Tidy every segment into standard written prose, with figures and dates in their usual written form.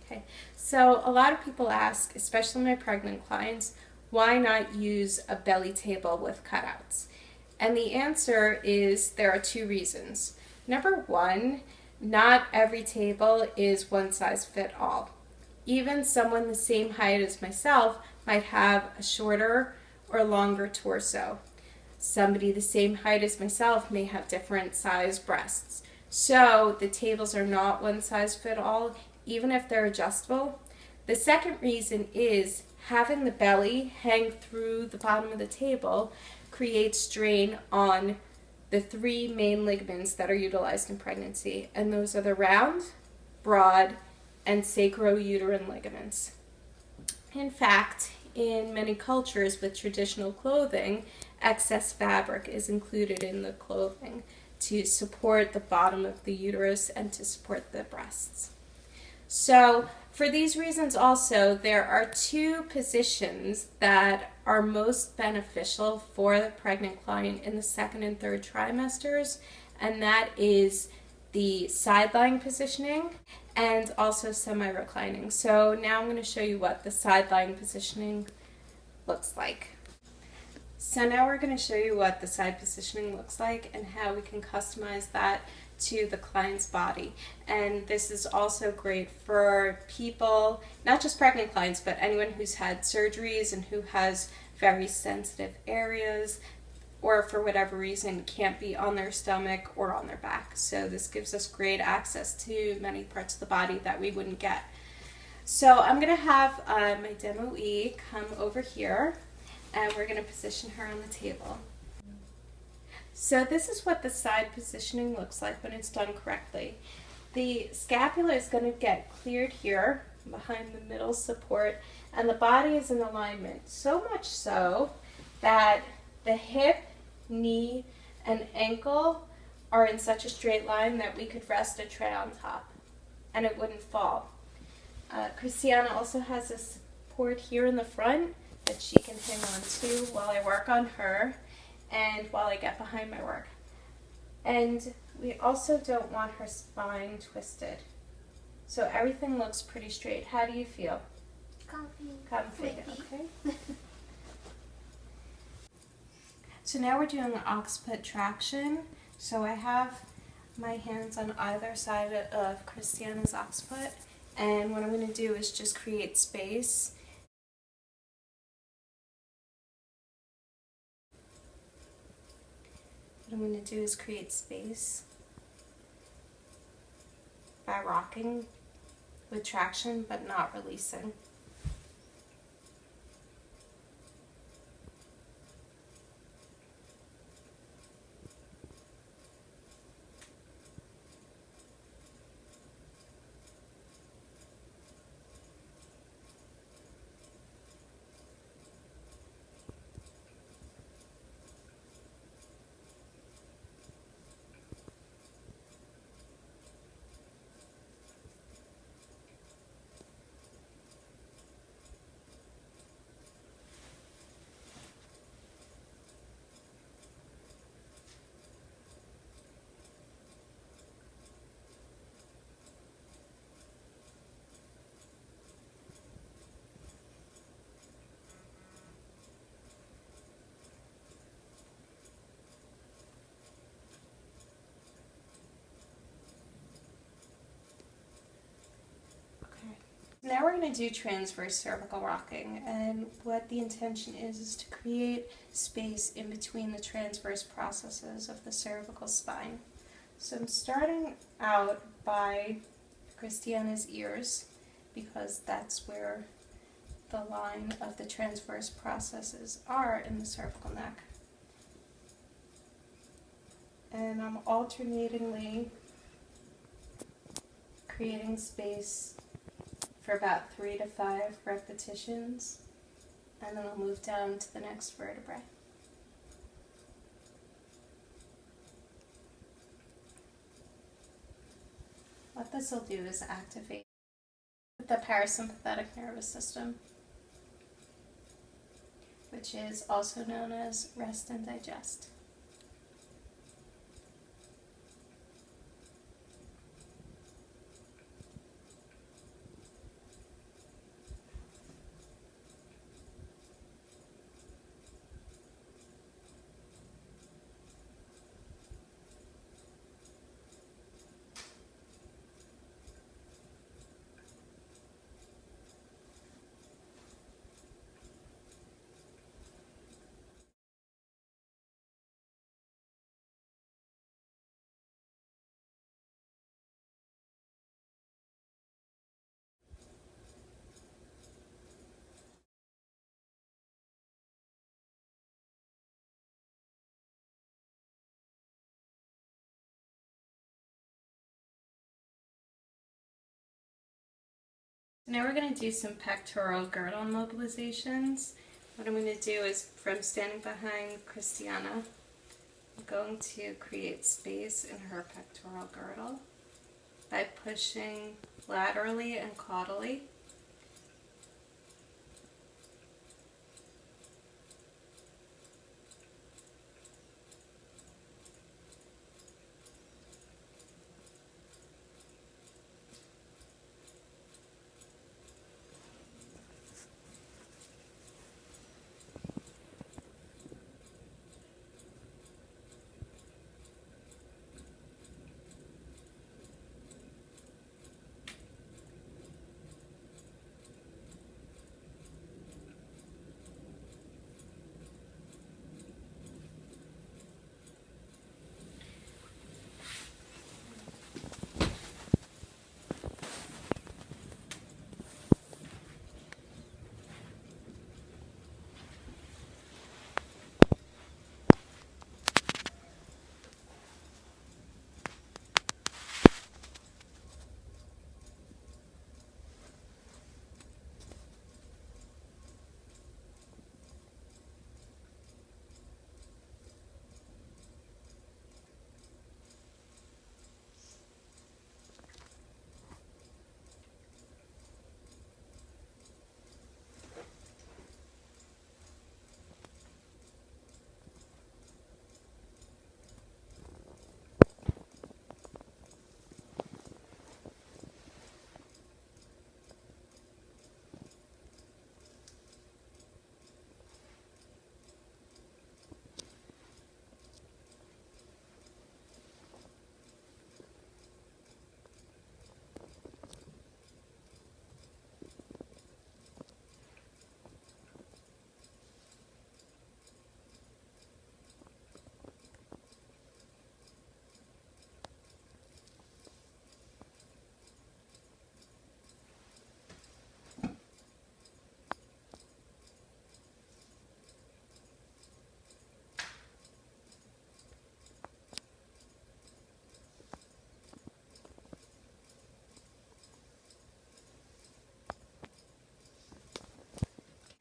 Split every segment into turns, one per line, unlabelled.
Okay, so a lot of people ask, especially my pregnant clients, why not use a belly table with cutouts? And the answer is there are two reasons. Number one, not every table is one size fit all. Even someone the same height as myself might have a shorter or longer torso. Somebody the same height as myself may have different size breasts. So the tables are not one size fit all, even if they're adjustable. The second reason is having the belly hang through the bottom of the table creates strain on the three main ligaments that are utilized in pregnancy, and those are the round, broad, and sacrouterine ligaments. In fact, in many cultures with traditional clothing, excess fabric is included in the clothing to support the bottom of the uterus and to support the breasts. So for these reasons also, there are two positions that are most beneficial for the pregnant client in the second and third trimesters, and that is the side-lying positioning and also semi-reclining. So now I'm going to show you what the side-lying positioning looks like. So now we're going to show you what the side positioning looks like and how we can customize that to the client's body. And this is also great for people, not just pregnant clients, but anyone who's had surgeries and who has very sensitive areas or for whatever reason can't be on their stomach or on their back. So this gives us great access to many parts of the body that we wouldn't get. So I'm going to have my demoee come over here and we're going to position her on the table. So this is what the side positioning looks like when it's done correctly. The scapula is going to get cleared here behind the middle support, and the body is in alignment, so much so that the hip, knee, and ankle are in such a straight line that we could rest a tray on top and it wouldn't fall. Christiana also has a support here in the front that she can hang on to while I work on her and while I get behind my work. And we also don't want her spine twisted. So everything looks pretty straight. How do you feel?
Comfy.
Comfy, okay. So now we're doing occiput traction. So I have my hands on either side of Christiana's occiput, and what I'm going to do is just create space. What I'm going to do is create space by rocking with traction but not releasing. Now we're going to do transverse cervical rocking, and what the intention is to create space in between the transverse processes of the cervical spine. So I'm starting out by Christiana's ears because that's where the line of the transverse processes are in the cervical neck. And I'm alternatingly creating space for about 3 to 5 repetitions, and then I'll move down to the next vertebrae. What this will do is activate the parasympathetic nervous system, which is also known as rest and digest. Now we're going to do some pectoral girdle mobilizations. What I'm going to do is, from standing behind Christiana, I'm going to create space in her pectoral girdle by pushing laterally and caudally.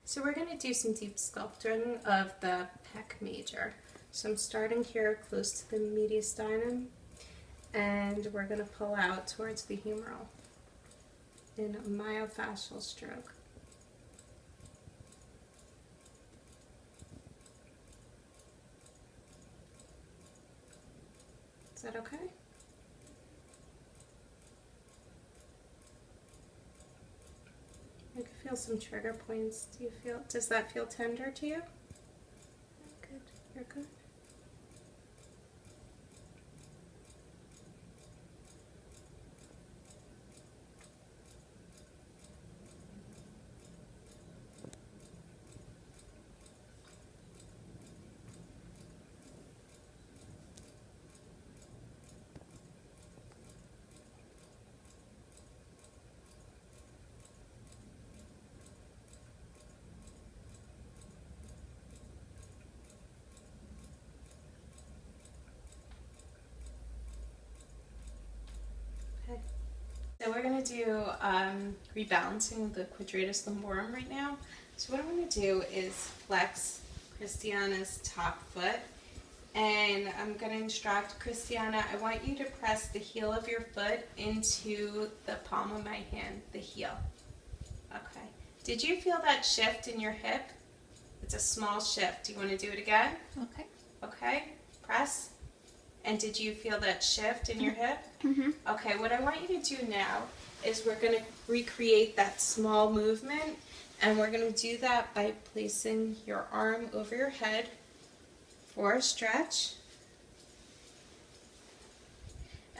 So we're going to do some deep sculpting of the pec major. So I'm starting here close to the mediastinum, and we're going to pull out towards the humeral in a myofascial stroke. Is that okay? I can feel some trigger points. Does that feel tender to you? Good, you're good. So we're going to do rebalancing the quadratus lumborum right now. So what I'm going to do is flex Christiana's top foot, and I'm going to instruct Christiana, I want you to press the heel of your foot into the palm of my hand, the heel. Okay. Did you feel that shift in your hip? It's a small shift. Do you want to do it again?
Okay.
Okay. Press. And did you feel that shift in your hip?
Mm-hmm.
Okay, what I want you to do now is we're going to recreate that small movement, and we're going to do that by placing your arm over your head for a stretch.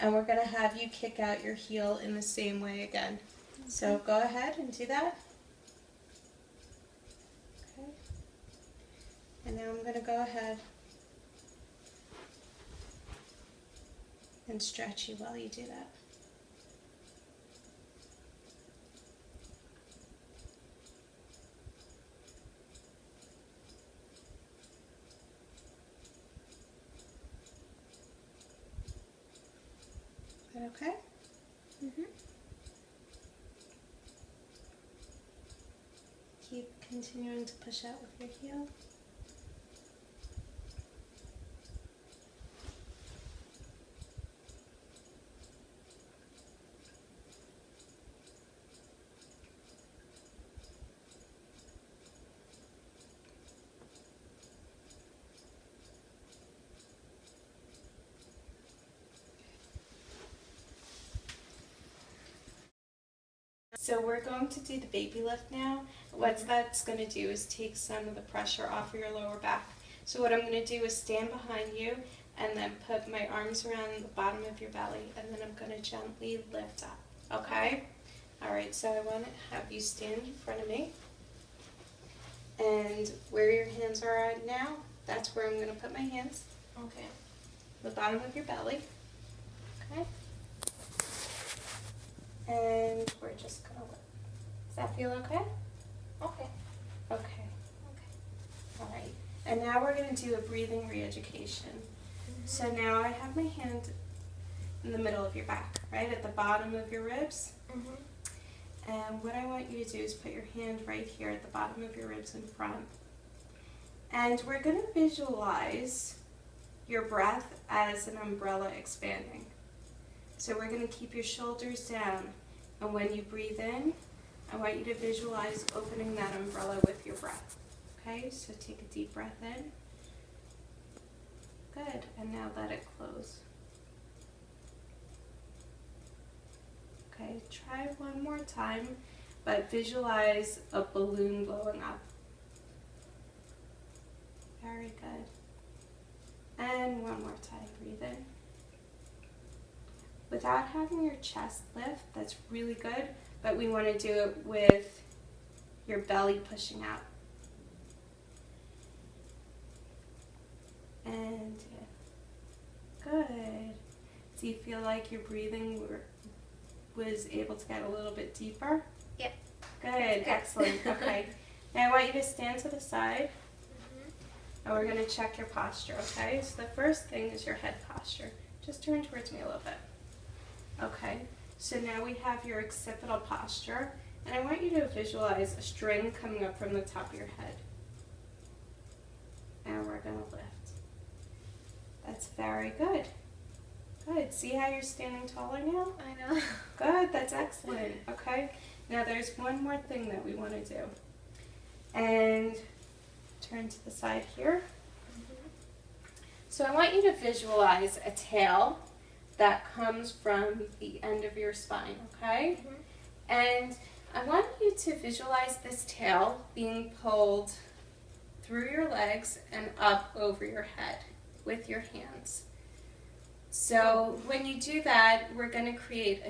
And we're going to have you kick out your heel in the same way again. Okay. So go ahead and do that. Okay. And now I'm going to go ahead and stretch you while you do that. Is that okay?
Mm-hmm.
keep continuing to push out with your heel. So we're going to do the baby lift now. What that's going to do is take some of the pressure off of your lower back. So what I'm going to do is stand behind you and then put my arms around the bottom of your belly, and then I'm going to gently lift up. Okay? Alright, so I want to have you stand in front of me. And where your hands are at now, that's where I'm going to put my hands.
Okay.
The bottom of your belly. Okay? And we're just going to lift. Does that feel okay?
Okay.
Okay. Okay. All right. And now we're going to do a breathing re-education. So now I have my hand in the middle of your back, right at the bottom of your ribs. And what I want you to do is put your hand right here at the bottom of your ribs in front. And we're going to visualize your breath as an umbrella expanding. So we're going to keep your shoulders down, and when you breathe in, I want you to visualize opening that umbrella with your breath. Okay, so take a deep breath in. Good, and now let it close. Okay, try one more time, but visualize a balloon blowing up. Very good. And one more time, breathe in. Without having your chest lift, that's really good, but we want to do it with your belly pushing out. And good. Do you feel like your breathing was able to get a little bit deeper?
Yep.
Good, excellent. Okay. Now I want you to stand to the side, and we're going to check your posture, okay? So the first thing is your head posture. Just turn towards me a little bit. Okay, so now we have your occipital posture, and I want you to visualize a string coming up from the top of your head. And we're going to lift. That's very good. Good. See how you're standing taller now?
I know.
Good, that's excellent. Okay, now there's one more thing that we want to do. And turn to the side here. So I want you to visualize a tail that comes from the end of your spine, okay? And I want you to visualize this tail being pulled through your legs and up over your head with your hands. So when you do that, we're going to create a